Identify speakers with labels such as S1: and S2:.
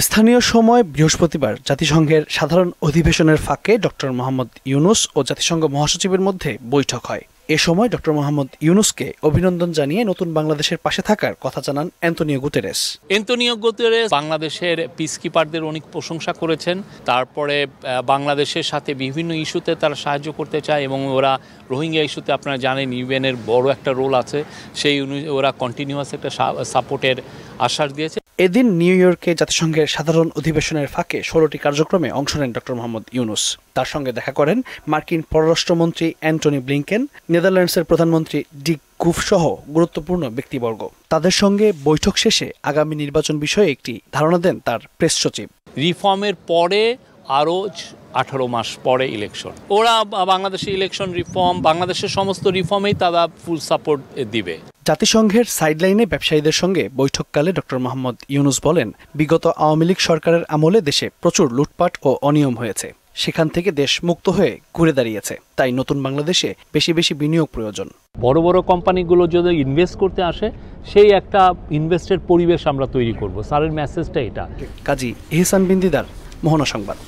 S1: স্থানীয় সময় বৃহস্পতিবার জাতিসংঘের সাধারণ অধিবেশনের ফাঁকে ডক্টর মোহাম্মদ ইউনুস ও জাতিসংঘ মহাসচিবের মধ্যে বৈঠক হয়। এ সময় ডক্টর মোহাম্মদ ইউনুসকে অভিনন্দন জানিয়ে নতুন বাংলাদেশের পাশে থাকার কথা জানান অ্যান্তোনিও গুতেরেস।
S2: বাংলাদেশের পিসকিপারদের অনেক প্রশংসা করেছেন। তারপরে বাংলাদেশের সাথে বিভিন্ন ইস্যুতে তারা সাহায্য করতে চায় এবং ওরা রোহিঙ্গা ইস্যুতে আপনারা জানেন ইউএনের বড় একটা রোল আছে, সেই ওরা কন্টিনিউয়াস একটা সাপোর্টের আশ্বাস দিয়েছে।
S1: এদিন নিউ ইয়র্কে জাতিসংঘের সাধারণ অধিবেশনের ফাঁকে 16টি কার্যক্রমে অংশ নেন ডক্টর মোহাম্মদ ইউনুস। তার সঙ্গে দেখা করেন মার্কিন পররাষ্ট্রমন্ত্রী অ্যান্টনি ব্লিংকেন, নেদারল্যান্ডসের প্রধানমন্ত্রী ডিক কুফ সহ গুরুত্বপূর্ণ ব্যক্তিবর্গ। তাদের সঙ্গে বৈঠক শেষে আগামী নির্বাচন বিষয়ে একটি ধারণা দেন তার প্রেস সচিব।
S2: রিফর্মের পরে আরও 18 মাস পরে ইলেকশন, ওরা বাংলাদেশের ইলেকশন রিফর্ম, বাংলাদেশের সমস্ত রিফর্মেই তারা ফুল সাপোর্ট দিবে।
S1: জাতিসংঘের সাইডলাইনে ব্যবসায়ীদের সঙ্গে বৈঠককালে ডক্টর মোহাম্মদ ইউনুস বলেন, বিগত আওয়ামী লীগ সরকারের আমলে দেশে প্রচুর লুটপাট ও অনিয়ম হয়েছে। সেখান থেকে দেশ মুক্ত হয়ে ঘুরে দাঁড়িয়েছে। তাই নতুন বাংলাদেশে বেশি বেশি বিনিয়োগ প্রয়োজন।
S2: বড় বড় কোম্পানিগুলো যদি ইনভেস্ট করতে আসে, সেই একটা ইনভেস্টের পরিবেশ আমরা তৈরি করব। স্যারের মেসেজটা এটা।
S1: কাজী ইহসান বিন দিদার, মোহনা সংবাদ।